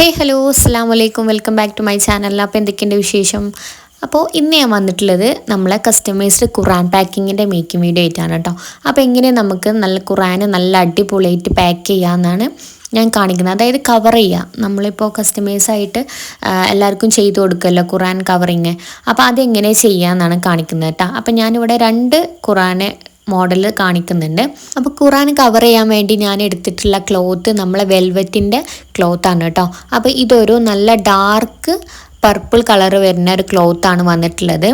ഹേ hello അസ്സാം വലൈക്കും welcome back to my channel. അപ്പോൾ എന്തൊക്കെയുണ്ട് വിശേഷം? അപ്പോൾ ഇന്ന് ഞാൻ വന്നിട്ടുള്ളത് നമ്മളെ കസ്റ്റമൈസ്ഡ് ഖുറാൻ പാക്കിങ്ങിൻ്റെ മേക്കിംഗ് വീഡിയോ ആയിട്ടാണ് കേട്ടോ. അപ്പോൾ എങ്ങനെ നമുക്ക് നല്ല ഖുറാൻ നല്ല അടിപൊളിയായിട്ട് പാക്ക് ചെയ്യാമെന്നാണ് ഞാൻ കാണിക്കുന്നത്. അതായത് കവർ ചെയ്യുക. നമ്മളിപ്പോൾ കസ്റ്റമൈസായിട്ട് എല്ലാവർക്കും ചെയ്തു കൊടുക്കുമല്ലോ ഖുറാൻ കവറിങ്. അപ്പോൾ അതെങ്ങനെ ചെയ്യാമെന്നാണ് കാണിക്കുന്നത് കേട്ടോ. അപ്പോൾ ഞാനിവിടെ 2 ഖുറാൻ മോഡൽ കാണിക്കുന്നുണ്ട്. അപ്പോൾ ഖുറാൻ കവർ ചെയ്യാൻ വേണ്ടി ഞാൻ എടുത്തിട്ടുള്ള ക്ലോത്ത് നമ്മളെ വെൽവെറ്റിൻ്റെ ക്ലോത്താണ് കേട്ടോ. അപ്പോൾ ഇതൊരു നല്ല ഡാർക്ക് പർപ്പിൾ കളർ വരുന്ന ഒരു ക്ലോത്താണ് വന്നിട്ടുള്ളത്.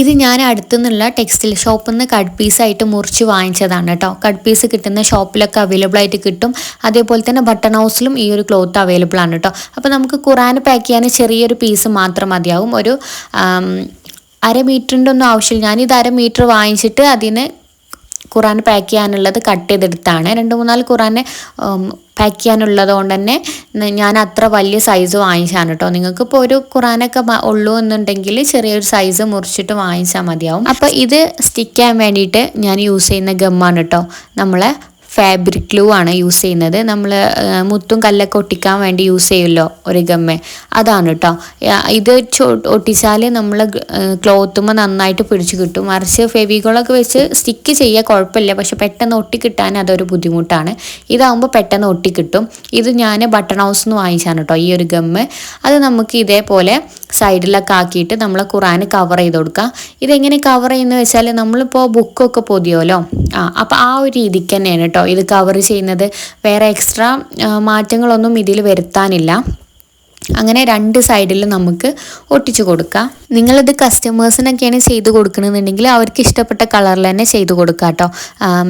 ഇത് ഞാൻ അടുത്തുനിന്നുള്ള ടെക്സ്റ്റൈൽ ഷോപ്പിൽ നിന്ന് കട്ട് പീസായിട്ട് മുറിച്ച് വാങ്ങിച്ചതാണ് കേട്ടോ. കട്ട് പീസ് കിട്ടുന്ന ഷോപ്പിലൊക്കെ അവൈലബിൾ ആയിട്ട് കിട്ടും. അതേപോലെ തന്നെ ബട്ടൺ ഹൗസിലും ഈ ഒരു ക്ലോത്ത് അവൈലബിൾ ആണ് കേട്ടോ. അപ്പോൾ നമുക്ക് ഖുറാൻ പാക്ക് ചെയ്യാൻ ചെറിയൊരു പീസ് മാത്രം മതിയാവും. ഒരു 1/2 മീറ്ററിൻ്റെ ഒന്നും ആവശ്യമില്ല. ഞാനിത് 1/2 മീറ്റർ വാങ്ങിച്ചിട്ട് അതിന് ഖുറാൻ പാക്ക് ചെയ്യാനുള്ളത് കട്ട് ചെയ്തെടുത്താണ്. 2-3 ഖുറാൻ പാക്ക് ചെയ്യാനുള്ളത് കൊണ്ട് തന്നെ ഞാൻ അത്ര വലിയ സൈസ് വാങ്ങിച്ചാണ് കേട്ടോ. നിങ്ങൾക്ക് ഇപ്പോൾ ഒരു ഖുറാനൊക്കെ ഉള്ളൂ എന്നുണ്ടെങ്കിൽ ചെറിയൊരു സൈസ് മുറിച്ചിട്ട് വാങ്ങിച്ചാൽ മതിയാവും. അപ്പോൾ ഇത് സ്റ്റിക്ക് ചെയ്യാൻ വേണ്ടിയിട്ട് ഞാൻ യൂസ് ചെയ്യുന്ന ഗമ്മാണ് കേട്ടോ. നമ്മളെ ഫാബ്രിക് ഗ്ലൂ ആണ് യൂസ് ചെയ്യുന്നത്. നമ്മൾ മുത്തും കല്ലൊക്കെ ഒട്ടിക്കാൻ വേണ്ടി യൂസ് ചെയ്യുമല്ലോ ഒരു ഗമ്മ, അതാണ് കേട്ടോ. ഇത് ഒട്ടിച്ചാൽ നമ്മൾ ക്ലോത്തുമ്പോൾ നന്നായിട്ട് പിടിച്ച് കിട്ടും. മറിച്ച് ഫെവിക്കോളൊക്കെ വെച്ച് സ്റ്റിക്ക് ചെയ്യാൻ കുഴപ്പമില്ല, പക്ഷെ പെട്ടെന്ന് ഒട്ടിക്കിട്ടാൻ അതൊരു ബുദ്ധിമുട്ടാണ്. ഇതാകുമ്പോൾ പെട്ടെന്ന് ഒട്ടിക്കിട്ടും. ഇത് ഞാൻ ബട്ടൺ ഹൗസ് നിന്ന് വാങ്ങിച്ചാണ് കേട്ടോ ഈ ഒരു ഗമ്മ്. അത് നമുക്ക് ഇതേപോലെ സൈഡിലൊക്കെ ആക്കിയിട്ട് നമ്മൾ ഖുറാൻ കവർ ചെയ്ത് കൊടുക്കുക. ഇതെങ്ങനെ കവർ ചെയ്യുന്നത് വെച്ചാൽ നമ്മളിപ്പോൾ ബുക്കൊക്കെ പൊതിയുമല്ലോ, അപ്പോൾ ആ ഒരു രീതിക്ക് തന്നെയാണ് കേട്ടോ ഇത് കവർ ചെയ്യുന്നത്. വേറെ എക്സ്ട്രാ മാറ്റങ്ങളൊന്നും ഇതിൽ വരുത്താനില്ല. അങ്ങനെ 2 സൈഡിലും നമുക്ക് ഒട്ടിച്ചു കൊടുക്കാം. നിങ്ങളിത് കസ്റ്റമേഴ്സിനൊക്കെയാണ് ചെയ്ത് കൊടുക്കണമെന്നുണ്ടെങ്കിൽ അവർക്ക് ഇഷ്ടപ്പെട്ട കളറിൽ തന്നെ ചെയ്ത് കൊടുക്കുക കേട്ടോ.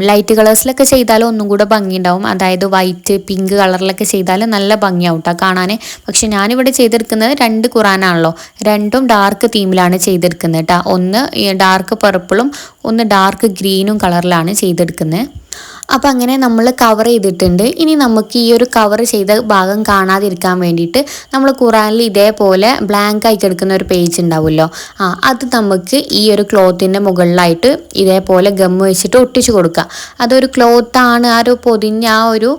ലൈറ്റ് കളേഴ്സിലൊക്കെ ചെയ്താലും ഒന്നും കൂടെ ഭംഗിയുണ്ടാവും. അതായത് വൈറ്റ്, പിങ്ക് കളറിലൊക്കെ ചെയ്താൽ നല്ല ഭംഗിയാവും കേട്ടോ കാണാൻ. പക്ഷെ ഞാനിവിടെ ചെയ്തെടുക്കുന്നത് 2 ഖുറാനാണല്ലോ, 2ഉം ഡാർക്ക് തീമിലാണ് ചെയ്തെടുക്കുന്നത് കേട്ടോ. ഒന്ന് ഡാർക്ക് പർപ്പിളും ഒന്ന് ഡാർക്ക് ഗ്രീനും കളറിലാണ് ചെയ്തെടുക്കുന്നത്. അപ്പോൾ അങ്ങനെ നമ്മൾ കവർ ചെയ്തിട്ടുണ്ട്. ഇനി നമുക്ക് ഈ ഒരു കവർ ചെയ്ത ഭാഗം കാണാതിരിക്കാൻ വേണ്ടിയിട്ട് നമ്മൾ ഖുറാനിൽ ഇതേപോലെ ബ്ലാങ്ക് ആയി കിടക്കുന്ന ഒരു പേജ് ഉണ്ടാവുമല്ലോ, അത് നമുക്ക് ഈ ഒരു ക്ലോത്തിൻ്റെ മുകളിലായിട്ട് ഇതേപോലെ ഗമ്മ് വെച്ചിട്ട് ഒട്ടിച്ചു കൊടുക്കുക. അതൊരു ക്ലോത്താണ്, ആ ഒരു പൊതിഞ്ഞ ആ ഒരു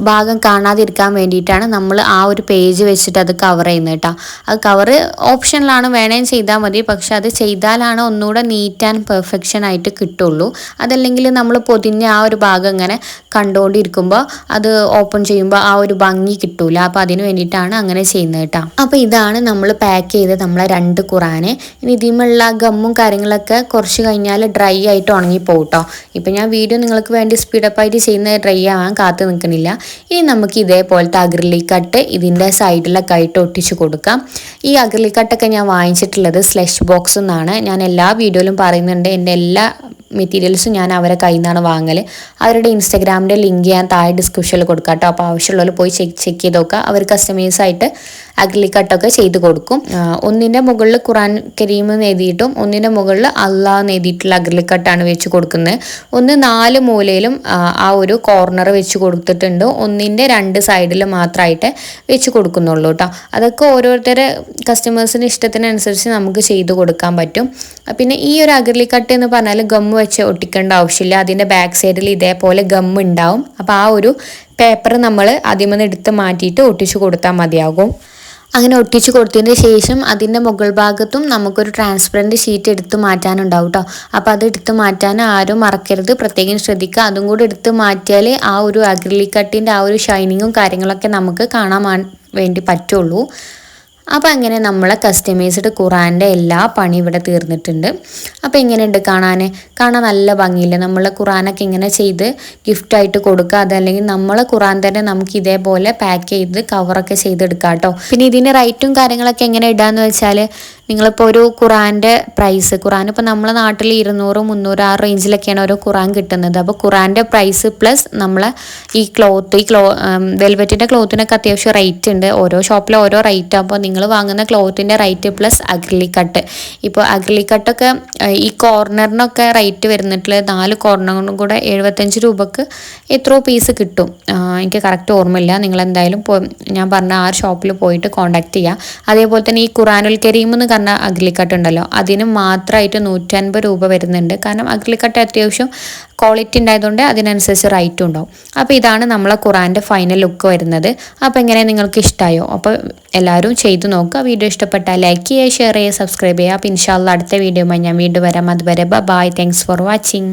ഭാഗം കാണാതിരിക്കാൻ വേണ്ടിയിട്ടാണ് നമ്മൾ ആ ഒരു പേജ് വെച്ചിട്ട് അത് കവർ ചെയ്യുന്നത് കേട്ടോ. അത് കവർ ഓപ്ഷനിലാണ്, വേണമെങ്കിൽ ചെയ്താൽ മതി. പക്ഷെ അത് ചെയ്താലാണ് ഒന്നുകൂടെ നീറ്റ് ആൻഡ് പെർഫെക്ഷൻ ആയിട്ട് കിട്ടുള്ളൂ. അതല്ലെങ്കിൽ നമ്മൾ പൊതിഞ്ഞ ആ ഒരു ഭാഗം ഇങ്ങനെ കണ്ടുകൊണ്ടിരിക്കുമ്പോൾ അത് ഓപ്പൺ ചെയ്യുമ്പോൾ ആ ഒരു ഭംഗി കിട്ടൂല. അപ്പോൾ അതിന് വേണ്ടിയിട്ടാണ് അങ്ങനെ ചെയ്യുന്നത് കേട്ടോ. അപ്പോൾ ഇതാണ് നമ്മൾ പാക്ക് ചെയ്ത് നമ്മളെ 2 ഖുറാന്. ഇനി ഇതിമുള്ള ഗമ്മും കാര്യങ്ങളൊക്കെ കുറച്ച് കഴിഞ്ഞാൽ ഡ്രൈ ആയിട്ട് ഉണങ്ങിപ്പോകും കേട്ടോ. ഇപ്പം ഞാൻ വീഡിയോ നിങ്ങൾക്ക് വേണ്ടി സ്പീഡപ്പായിട്ട് ചെയ്യുന്നത് ഡ്രൈ ആവാൻ കാത്തു നിൽക്കുന്നില്ല. ഇനി നമുക്ക് ഇതേപോലത്തെ അക്രിലിക് കട്ട് ഇതിൻ്റെ സൈഡിലൊക്കെ ആയിട്ട് ഒട്ടിച്ച് കൊടുക്കാം. ഈ അക്രിലിക് കട്ടൊക്കെ ഞാൻ വാങ്ങിച്ചിട്ടുള്ളത് സ്ലഷ് ബോക്സ് എന്നാണ്. ഞാൻ എല്ലാ വീഡിയോയിലും പറയുന്നുണ്ട്, എൻ്റെ എല്ലാ മെറ്റീരിയൽസും ഞാൻ അവരെ കയ്യിൽ നിന്നാണ് വാങ്ങൽ. അവരുടെ ഇൻസ്റ്റാഗ്രാമിൻ്റെ ലിങ്ക് ഞാൻ താഴെ ഡിസ്ക്രിപ്ഷനിൽ കൊടുക്കാം കേട്ടോ. അപ്പോൾ ആവശ്യമുള്ളവർ പോയി ചെക്ക് ചെയ്ത് നോക്കുക. അവർ കസ്റ്റമൈസായിട്ട് അക്രിലിക് കട്ടൊക്കെ ചെയ്ത് കൊടുക്കും. ഒന്നിൻ്റെ മുകളിൽ ഖുറാൻ കരീം എന്ന് എഴുതിയിട്ടും ഒന്നിൻ്റെ മുകളിൽ അള്ളാഹ് എന്ന് എഴുതിയിട്ടുള്ള അക്രിലിക് കട്ടാണ് വെച്ച് കൊടുക്കുന്നത്. ഒന്ന് 4 മൂലയിലും ആ ഒരു കോർണർ വെച്ച് കൊടുത്തിട്ടുണ്ട്. ഒന്നിൻ്റെ 2 സൈഡിൽ മാത്രമായിട്ട് വെച്ച് കൊടുക്കുന്നുള്ളൂ കേട്ടോ. അതൊക്കെ ഓരോരുത്തരുടെ കസ്റ്റമേഴ്സിൻ്റെ ഇഷ്ടത്തിനനുസരിച്ച് നമുക്ക് ചെയ്ത് കൊടുക്കാൻ പറ്റും. പിന്നെ ഈ ഒരു അക്രിലിക് കട്ട് എന്ന് പറഞ്ഞാൽ ഗമ്മ് വെച്ച് ഒട്ടിക്കേണ്ട ആവശ്യമില്ല. അതിൻ്റെ ബാക്ക് സൈഡിൽ ഇതേപോലെ ഗമ്മ് ഉണ്ടാവും. അപ്പോൾ ആ ഒരു പേപ്പർ നമ്മൾ ആദ്യം എടുത്ത് മാറ്റിയിട്ട് ഒട്ടിച്ചു കൊടുത്താൽ മതിയാകും. അങ്ങനെ ഒട്ടിച്ച് കൊടുത്തതിന് ശേഷം അതിൻ്റെ മുകൾ ഭാഗത്തും നമുക്കൊരു ട്രാൻസ്പെറൻറ്റ് ഷീറ്റ് എടുത്ത് മാറ്റാനുണ്ടാവും കേട്ടോ. അപ്പോൾ അത് എടുത്ത് മാറ്റാൻ ആരും മറക്കരുത്, പ്രത്യേകം ശ്രദ്ധിക്കുക. അതും കൂടി എടുത്ത് മാറ്റിയാൽ ആ ഒരു അക്രിലിക് കട്ടിൻ്റെ ആ ഒരു ഷൈനിങ്ങും കാര്യങ്ങളൊക്കെ നമുക്ക് കാണാൻ വേണ്ടി പറ്റുള്ളൂ. അപ്പോൾ അങ്ങനെ നമ്മളെ കസ്റ്റമൈസ്ഡ് ഖുറാൻ്റെ എല്ലാ പണി ഇവിടെ തീർന്നിട്ടുണ്ട്. അപ്പോൾ എങ്ങനെയുണ്ട് കാണാൻ നല്ല ഭംഗിയില്ല. നമ്മൾ ഖുറാനൊക്കെ ഇങ്ങനെ ചെയ്ത് ഗിഫ്റ്റായിട്ട് കൊടുക്കുക. അതല്ലെങ്കിൽ നമ്മളെ ഖുറാൻ തന്നെ നമുക്ക് ഇതേപോലെ പാക്ക് ചെയ്ത് കവറൊക്കെ ചെയ്തെടുക്കാം കേട്ടോ. പിന്നെ ഇതിൻ്റെ റേറ്റും കാര്യങ്ങളൊക്കെ എങ്ങനെ ഇടാന്ന് വെച്ചാൽ, നിങ്ങളിപ്പോൾ ഒരു ഖുറാൻ്റെ പ്രൈസ്, ഖുറാൻ ഇപ്പോൾ നമ്മളെ നാട്ടിൽ 200, 300 ആ റേഞ്ചിലൊക്കെയാണ് ഓരോ ഖുറാൻ കിട്ടുന്നത്. അപ്പോൾ ഖുറാൻ്റെ പ്രൈസ് പ്ലസ് നമ്മളെ ഈ വെൽവെറ്റിൻ്റെ ക്ലോത്തിനൊക്കെ അത്യാവശ്യം റേറ്റ് ഉണ്ട്. ഓരോ ഷോപ്പിലും ഓരോ റേറ്റ്. അപ്പോൾ നിങ്ങൾ വാങ്ങുന്ന ക്ലോത്തിൻ്റെ റേറ്റ് പ്ലസ് അക്രിലിക് കട്ട്. ഇപ്പോൾ അക്രിലിക് കട്ടൊക്കെ ഈ കോർണറിനൊക്കെ റേറ്റ് വരുന്നിട്ടുള്ളത് 4 കോർണറിനും കൂടെ 75 രൂപക്ക് എത്രയോ പീസ് കിട്ടും. എനിക്ക് കറക്റ്റ് ഓർമ്മയില്ല. നിങ്ങളെന്തായാലും ഞാൻ പറഞ്ഞ ആ ഷോപ്പിൽ പോയിട്ട് കോൺടാക്ട് ചെയ്യുക. അതേപോലെ തന്നെ ഈ ഖുറാനുൽ കരീം എന്ന് പറഞ്ഞ അഗ്ലിക്കട്ട് ഉണ്ടല്ലോ അതിന് മാത്രമായിട്ട് 150 രൂപ വരുന്നുണ്ട്. കാരണം അഗ്ലിക്കട്ട് അത്യാവശ്യം ക്വാളിറ്റി ഉണ്ടായതുകൊണ്ട് അതിനനുസരിച്ച് റേറ്റും ഉണ്ടാവും. അപ്പോൾ ഇതാണ് നമ്മളെ ഖുറാൻ്റെ ഫൈനൽ ലുക്ക് വരുന്നത്. അപ്പോൾ എങ്ങനെ നിങ്ങൾക്ക് ഇഷ്ടമായോ? അപ്പോൾ എല്ലാവരും ചെയ്ത് നോക്കുക. വീഡിയോ ഇഷ്ടപ്പെട്ടാൽ ലൈക്ക് ചെയ്യുക, ഷെയർ ചെയ്യുക, സബ്സ്ക്രൈബ് ചെയ്യുക. അപ്പോൾ ഇൻഷാ അല്ലാഹ് അടുത്ത വീഡിയോയുമായി ഞാൻ വീണ്ടും വരാം. അതുവരെ ബൈ. Thanks for watching.